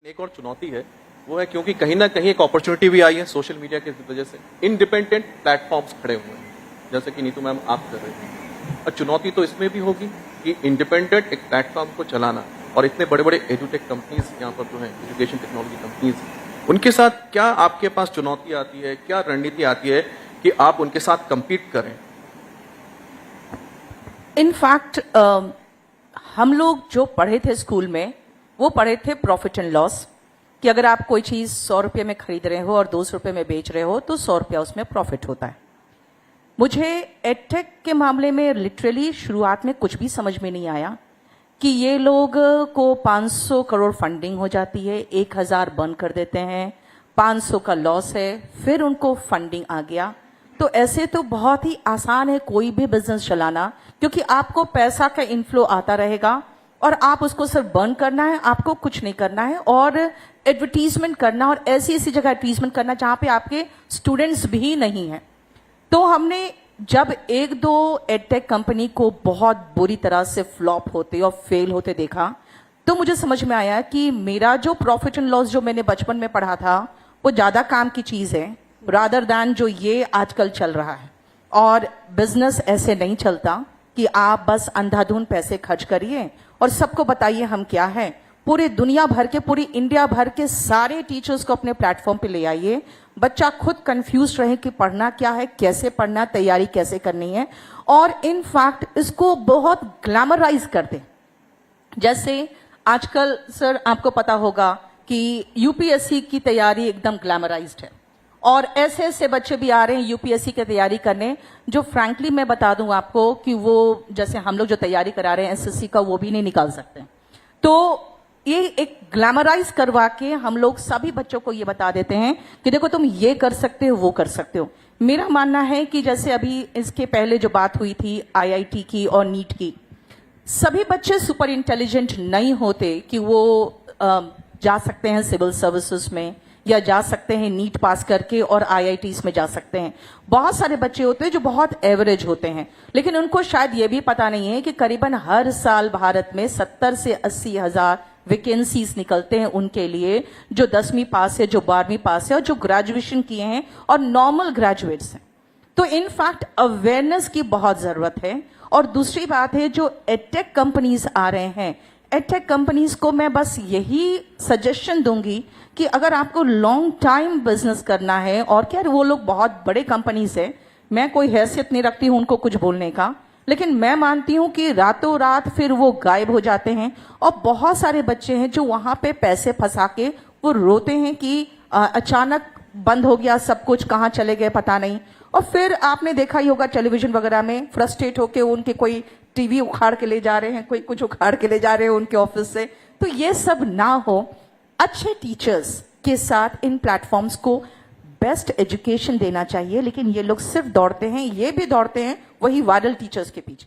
एक और चुनौती है वो है क्योंकि कहीं ना कहीं एक अपॉर्चुनिटी भी आई है सोशल मीडिया की वजह से। इंडिपेंडेंट प्लेटफॉर्म्स खड़े हुए हैं जैसे कि नीतू मैम आप कर रहे हैं, और चुनौती तो इसमें भी होगी कि इंडिपेंडेंट एक प्लेटफॉर्म को चलाना, और इतने बड़े बड़े एजुटेक कंपनीज यहाँ पर जो है एजुकेशन टेक्नोलॉजी कंपनीज, उनके साथ क्या आपके पास चुनौती आती है, क्या रणनीति आती है कि आप उनके साथ compete करें? इनफैक्ट हम लोग जो पढ़े थे स्कूल में वो पढ़े थे प्रॉफिट एंड लॉस, कि अगर आप कोई चीज 100 रुपये में खरीद रहे हो और 200 रुपये में बेच रहे हो तो 100 रुपया उसमें प्रॉफिट होता है। मुझे एडटेक के मामले में लिटरली शुरुआत में कुछ भी समझ में नहीं आया कि ये लोग को 500 करोड़ फंडिंग हो जाती है, 1000 बंद कर देते हैं, 500 का लॉस है, फिर उनको फंडिंग आ गया। तो ऐसे तो बहुत ही आसान है कोई भी बिजनेस चलाना, क्योंकि आपको पैसा का इनफ्लो आता रहेगा और आप उसको सिर्फ बर्न करना है, आपको कुछ नहीं करना है, और एडवर्टीजमेंट करना, और ऐसी ऐसी जगह एडवर्टीजमेंट करना जहां पे आपके स्टूडेंट्स भी नहीं है। तो हमने जब एक दो एडटेक कंपनी को बहुत बुरी तरह से फ्लॉप होते और फेल होते देखा, तो मुझे समझ में आया कि मेरा जो प्रॉफिट एंड लॉस जो मैंने बचपन में पढ़ा था वो ज्यादा काम की चीज है रादर दैन जो ये आजकल चल रहा है। और बिजनेस ऐसे नहीं चलता कि आप बस अंधाधुंध पैसे खर्च करिए और सबको बताइए हम क्या है। पूरे दुनिया भर के, पूरी इंडिया भर के सारे टीचर्स को अपने प्लेटफॉर्म पे ले आइए, बच्चा खुद कंफ्यूज रहे कि पढ़ना क्या है, कैसे पढ़ना, तैयारी कैसे करनी है, और इनफैक्ट इसको बहुत ग्लैमराइज कर दें। जैसे आजकल सर आपको पता होगा कि यूपीएससी की तैयारी एकदम ग्लैमराइज्ड है, और ऐसे ऐसे बच्चे भी आ रहे हैं यूपीएससी की तैयारी करने, जो फ्रैंकली मैं बता दूं आपको कि वो जैसे हम लोग जो तैयारी करा रहे हैं एसएससी का वो भी नहीं निकाल सकते। तो ये एक ग्लैमराइज करवा के हम लोग सभी बच्चों को ये बता देते हैं कि देखो तुम ये कर सकते हो, वो कर सकते हो। मेरा मानना है कि जैसे अभी इसके पहले जो बात हुई थी आईआईटी की और नीट की, सभी बच्चे सुपर इंटेलिजेंट नहीं होते कि वो जा सकते हैं सिविल सर्विसेज में या जा सकते हैं नीट पास करके और आईआईटीज में जा सकते हैं। बहुत सारे बच्चे होते हैं जो बहुत एवरेज होते हैं, लेकिन उनको शायद ये भी पता नहीं है कि करीबन हर साल भारत में 70 से 80 हजार वैकेंसीज निकलते हैं उनके लिए जो 10वीं पास है, जो 12वीं पास है, और जो ग्रेजुएशन किए हैं और नॉर्मल ग्रेजुएट्स हैं। तो इनफैक्ट अवेयरनेस की बहुत जरूरत है। और दूसरी बात है जो एडटेक कंपनीज आ रहे हैं, एडटेक कंपनीज को मैं बस यही सजेशन दूंगी कि अगर आपको लॉन्ग टाइम बिजनेस करना है, और क्या वो लोग बहुत बड़े कंपनीज है, मैं कोई हैसियत नहीं रखती हूं उनको कुछ बोलने का, लेकिन मैं मानती हूं कि रातों रात फिर वो गायब हो जाते हैं, और बहुत सारे बच्चे हैं जो वहां पे पैसे फंसा के वो रोते हैं कि अचानक बंद हो गया सब कुछ, कहाँ चले गए पता नहीं। और फिर आपने देखा ही होगा टेलीविजन वगैरह में फ्रस्ट्रेट होके उनके कोई टीवी उखाड़ के ले जा रहे हैं, कोई कुछ उखाड़ के ले जा रहे हैं उनके ऑफिस से। तो ये सब ना हो, अच्छे टीचर्स के साथ इन प्लेटफॉर्म्स को बेस्ट एजुकेशन देना चाहिए। लेकिन ये लोग सिर्फ दौड़ते हैं, ये भी दौड़ते हैं वही वायरल टीचर्स के पीछे।